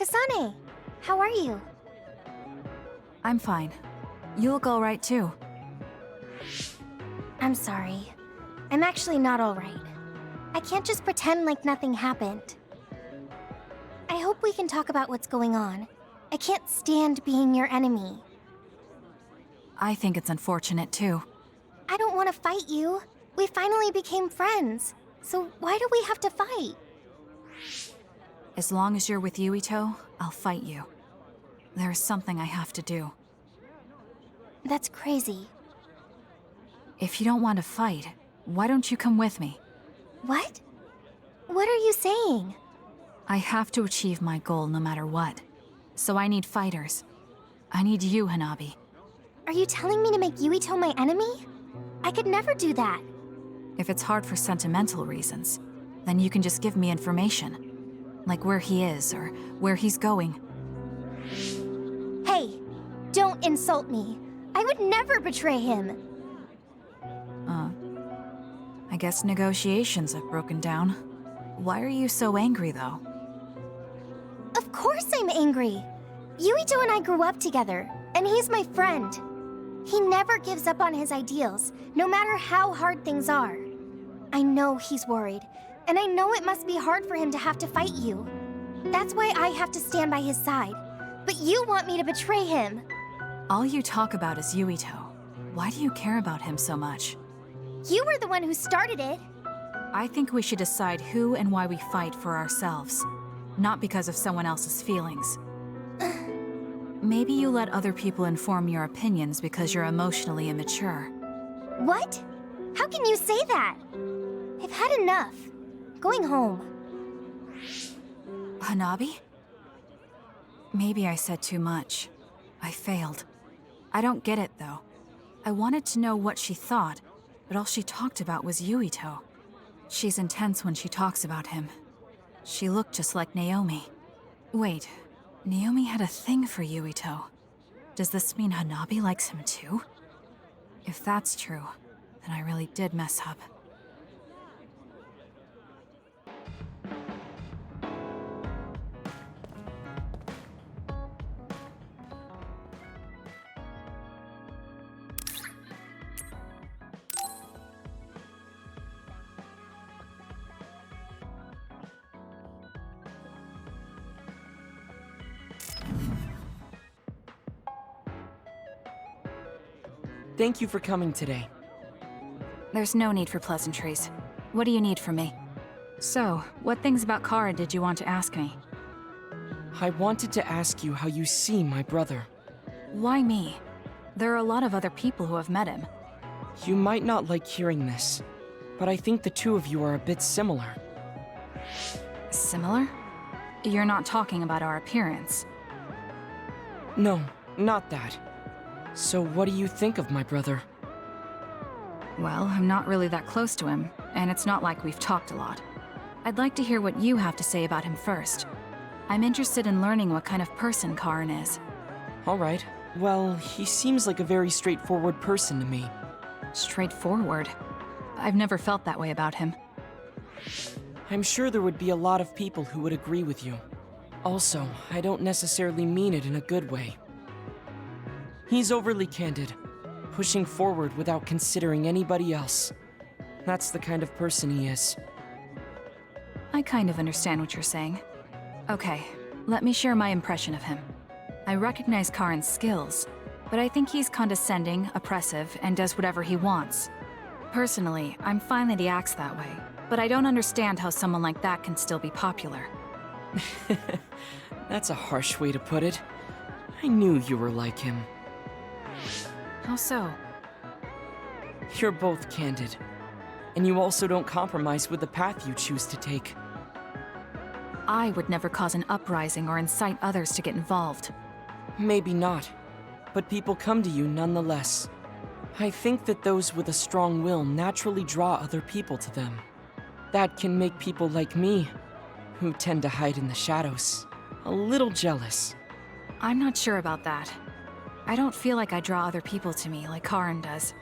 Kasane! How are you? I'm fine. You look alright too. I'm sorry. I'm actually not alright. I can't just pretend like nothing happened. I hope we can talk about what's going on. I can't stand being your enemy. I think it's unfortunate too. I don't want to fight you. We finally became friends. So why do we have to fight? As long as you're with Yuito, I'll fight you. There's something I have to do. That's crazy. If you don't want to fight, why don't you come with me? What? What are you saying? I have to achieve my goal no matter what. So I need fighters. I need you, Hanabi. Are you telling me to make Yuito my enemy? I could never do that. If it's hard for sentimental reasons, then you can just give me information. Like where he is, or where he's going. Hey, don't insult me. I would never betray him. I guess negotiations have broken down. Why are you so angry, though? Of course I'm angry. Yuito and I grew up together, and he's my friend. He never gives up on his ideals, no matter how hard things are. I know he's worried, and I know it must be hard for him to have to fight you. That's why I have to stand by his side. But you want me to betray him. All you talk about is Yuito. Why do you care about him so much? You were the one who started it. I think we should decide who and why we fight for ourselves, not because of someone else's feelings. Maybe you let other people inform your opinions because you're emotionally immature. What? How can you say that? I've had enough. Going home. Hanabi? Maybe I said too much. I failed. I don't get it, though. I wanted to know what she thought, but all she talked about was Yuito. She's intense when she talks about him. She looked just like Naomi. Wait, Naomi had a thing for Yuito. Does this mean Hanabi likes him too? If that's true, then I really did mess up. Thank you for coming today. There's no need for pleasantries. What do you need from me? So, what things about Kara did you want to ask me? I wanted to ask you how you see my brother. Why me? There are a lot of other people who have met him. You might not like hearing this, but I think the two of you are a bit similar. Similar? You're not talking about our appearance. No, not that. So what do you think of my brother? Well, I'm not really that close to him, and it's not like we've talked a lot. I'd like to hear what you have to say about him first. I'm interested in learning what kind of person Karin is. Alright. Well, he seems like a very straightforward person to me. Straightforward? I've never felt that way about him. I'm sure there would be a lot of people who would agree with you. Also, I don't necessarily mean it in a good way. He's overly candid, pushing forward without considering anybody else. That's the kind of person he is. I kind of understand what you're saying. Okay, let me share my impression of him. I recognize Karin's skills, but I think he's condescending, oppressive, and does whatever he wants. Personally, I'm fine that he acts that way, but I don't understand how someone like that can still be popular. That's a harsh way to put it. I knew you were like him. How so? You're both candid. And you also don't compromise with the path you choose to take. I would never cause an uprising or incite others to get involved. Maybe not, but people come to you nonetheless. I think that those with a strong will naturally draw other people to them. That can make people like me, who tend to hide in the shadows, a little jealous. I'm not sure about that. I don't feel like I draw other people to me like Karin does.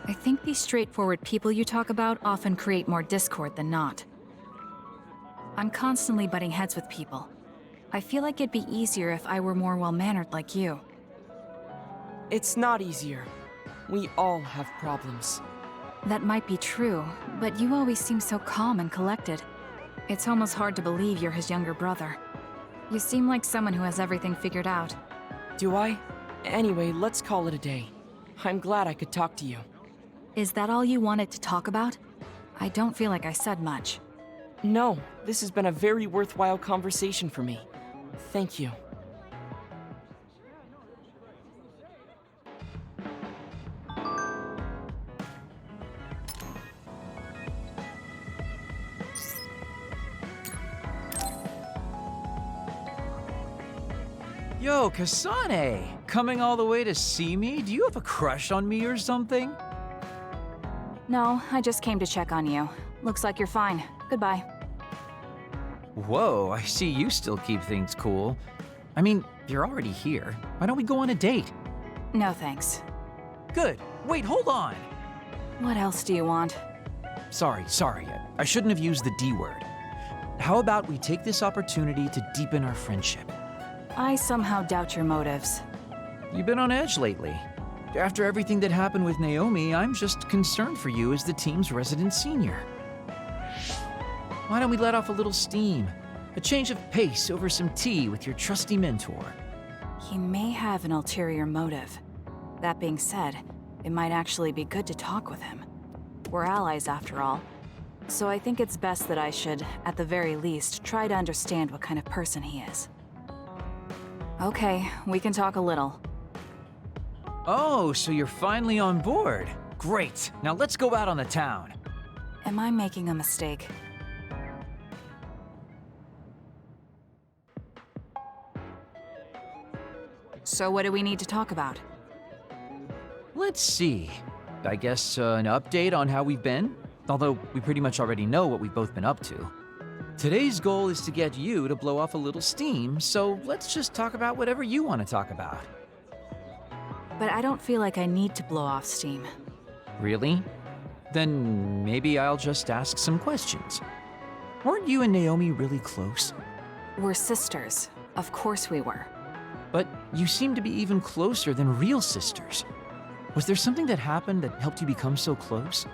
I think these straightforward people you talk about often create more discord than not. I'm constantly butting heads with people. I feel like it'd be easier if I were more well-mannered like you. It's not easier. We all have problems. That might be true, but you always seem so calm and collected. It's almost hard to believe you're his younger brother. You seem like someone who has everything figured out. Do I? Anyway, let's call it a day. I'm glad I could talk to you. Is that all you wanted to talk about? I don't feel like I said much. No, this has been a very worthwhile conversation for me. Thank you. Yo, Kasane! Coming all the way to see me? Do you have a crush on me or something? No, I just came to check on you. Looks like you're fine. Goodbye. Whoa, I see you still keep things cool. I mean, you're already here. Why don't we go on a date? No thanks. Good. Wait, hold on! What else do you want? Sorry. I shouldn't have used the D word. How about we take this opportunity to deepen our friendship? I somehow doubt your motives. You've been on edge lately. After everything that happened with Naomi, I'm just concerned for you as the team's resident senior. Why don't we let off a little steam? A change of pace over some tea with your trusty mentor. He may have an ulterior motive. That being said, it might actually be good to talk with him. We're allies after all. So I think it's best that I should, at the very least, try to understand what kind of person he is. Okay, we can talk a little. Oh, so you're finally on board. Great. Now let's go out on the town. Am I making a mistake? So what do we need to talk about? Let's see. I guess an update on how we've been? Although we pretty much already know what we've both been up to. Today's goal is to get you to blow off a little steam, so let's just talk about whatever you want to talk about. But I don't feel like I need to blow off steam. Really? Then maybe I'll just ask some questions. Weren't you and Naomi really close? We're sisters. Of course we were. But you seem to be even closer than real sisters. Was there something that happened that helped you become so close?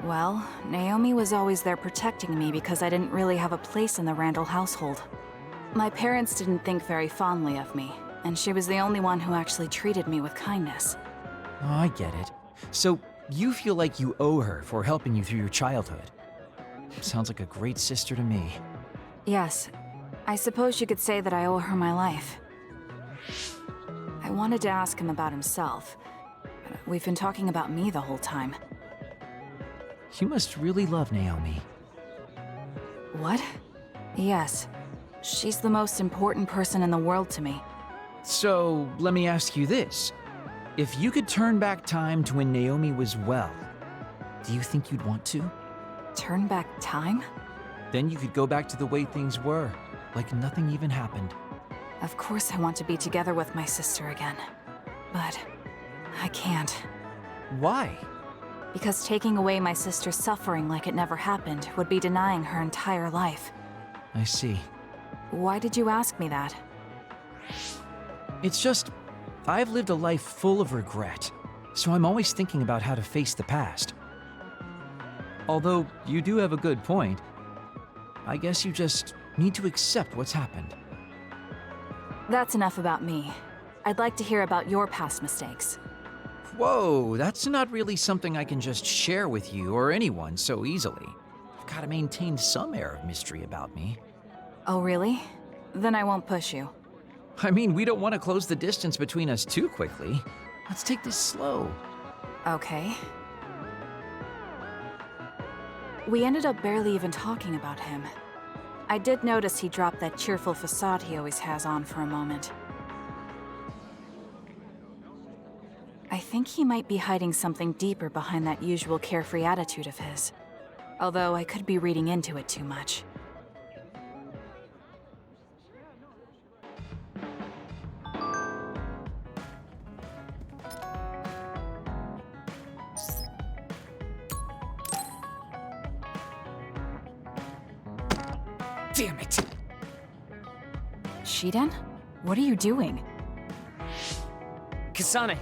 Well, Naomi was always there protecting me because I didn't really have a place in the Randall household. My parents didn't think very fondly of me, and she was the only one who actually treated me with kindness. Oh, I get it. So you feel like you owe her for helping you through your childhood. Sounds like a great sister to me. Yes, I suppose you could say that I owe her my life. I wanted to ask him about himself. We've been talking about me the whole time. You must really love Naomi. What? Yes. She's the most important person in the world to me. So, let me ask you this. If you could turn back time to when Naomi was well, do you think you'd want to? Turn back time? Then you could go back to the way things were, like nothing even happened. Of course I want to be together with my sister again. But I can't. Why? Because taking away my sister's suffering like it never happened would be denying her entire life. I see. Why did you ask me that? It's just, I've lived a life full of regret, so I'm always thinking about how to face the past. Although, you do have a good point. I guess you just need to accept what's happened. That's enough about me. I'd like to hear about your past mistakes. Whoa, that's not really something I can just share with you or anyone so easily. I've got to maintain some air of mystery about me. Oh, really? Then I won't push you. I mean, we don't want to close the distance between us too quickly. Let's take this slow. Okay. We ended up barely even talking about him. I did notice he dropped that cheerful facade he always has on for a moment. I think he might be hiding something deeper behind that usual carefree attitude of his. Although I could be reading into it too much. Damn it! Shiden? What are you doing? Kasane,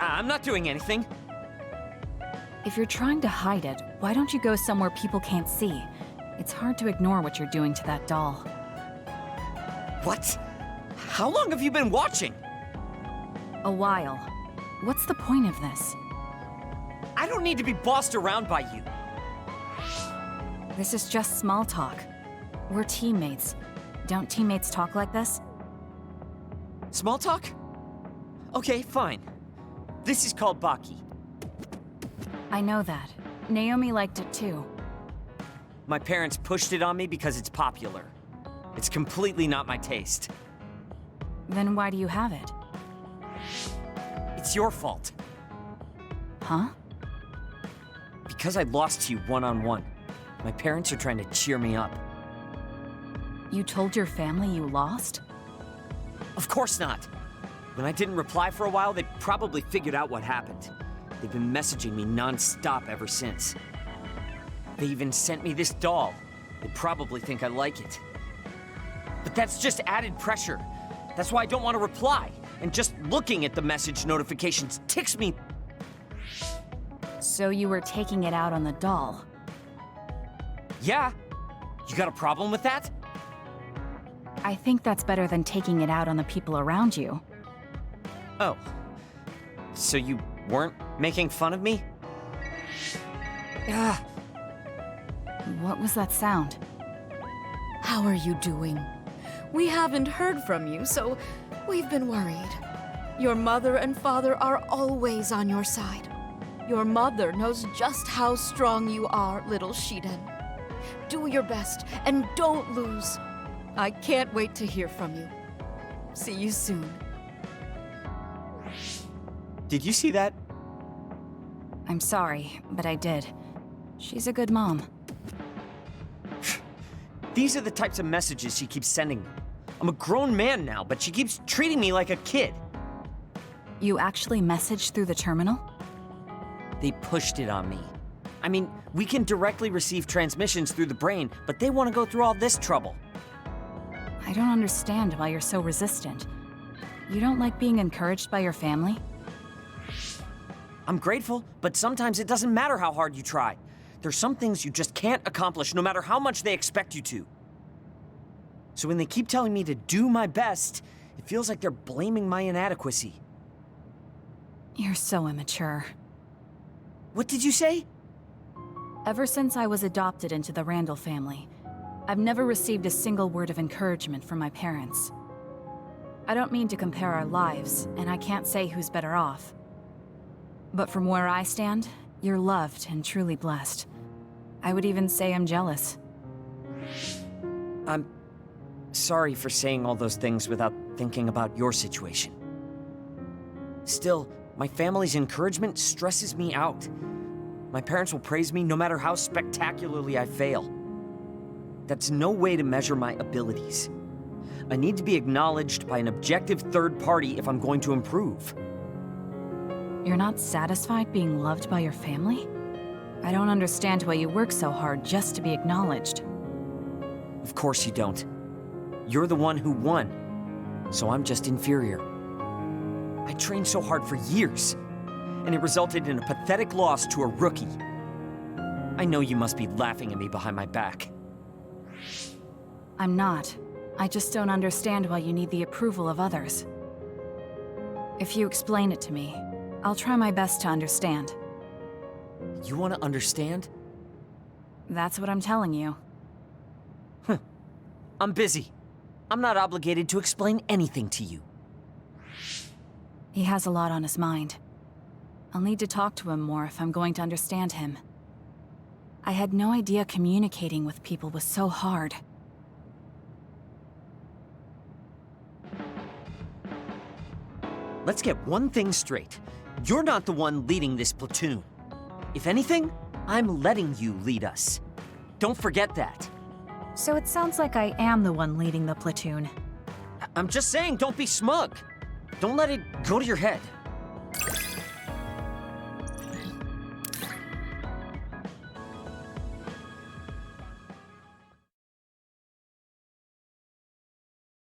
I'm not doing anything. If you're trying to hide it, why don't you go somewhere people can't see? It's hard to ignore what you're doing to that doll. What? How long have you been watching? A while. What's the point of this? I don't need to be bossed around by you. This is just small talk. We're teammates. Don't teammates talk like this? Small talk? Okay, fine. This is called Baki. I know that. Naomi liked it too. My parents pushed it on me because it's popular. It's completely not my taste. Then why do you have it? It's your fault. Huh? Because I lost to you one-on-one. My parents are trying to cheer me up. You told your family you lost? Of course not. When I didn't reply for a while, they probably figured out what happened. They've been messaging me non-stop ever since. They even sent me this doll. They probably think I like it. But that's just added pressure. That's why I don't want to reply. And just looking at the message notifications ticks me. So you were taking it out on the doll? Yeah? You got a problem with that? I think that's better than taking it out on the people around you. Oh. So you weren't making fun of me? Ah. What was that sound? How are you doing? We haven't heard from you, so we've been worried. Your mother and father are always on your side. Your mother knows just how strong you are, little Shiden. Do your best and don't lose. I can't wait to hear from you. See you soon. Did you see that? I'm sorry, but I did. She's a good mom. These are the types of messages she keeps sending me. I'm a grown man now, but she keeps treating me like a kid. You actually messaged through the terminal? They pushed it on me. I mean, we can directly receive transmissions through the brain, but they want to go through all this trouble. I don't understand why you're so resistant. You don't like being encouraged by your family? I'm grateful, but sometimes it doesn't matter how hard you try. There's some things you just can't accomplish no matter how much they expect you to. So when they keep telling me to do my best, it feels like they're blaming my inadequacy. You're so immature. What did you say? Ever since I was adopted into the Randall family, I've never received a single word of encouragement from my parents. I don't mean to compare our lives, and I can't say who's better off. But from where I stand, you're loved and truly blessed. I would even say I'm jealous. I'm sorry for saying all those things without thinking about your situation. Still, my family's encouragement stresses me out. My parents will praise me no matter how spectacularly I fail. That's no way to measure my abilities. I need to be acknowledged by an objective third party if I'm going to improve. You're not satisfied being loved by your family? I don't understand why you work so hard just to be acknowledged. Of course you don't. You're the one who won, so I'm just inferior. I trained so hard for years, and it resulted in a pathetic loss to a rookie. I know you must be laughing at me behind my back. I'm not. I just don't understand why you need the approval of others. If you explain it to me, I'll try my best to understand. You want to understand? That's what I'm telling you. I'm busy. I'm not obligated to explain anything to you. He has a lot on his mind. I'll need to talk to him more if I'm going to understand him. I had no idea communicating with people was so hard. Let's get one thing straight. You're not the one leading this platoon. If anything, I'm letting you lead us. Don't forget that. So it sounds like I am the one leading the platoon. I'm just saying, don't be smug. Don't let it go to your head.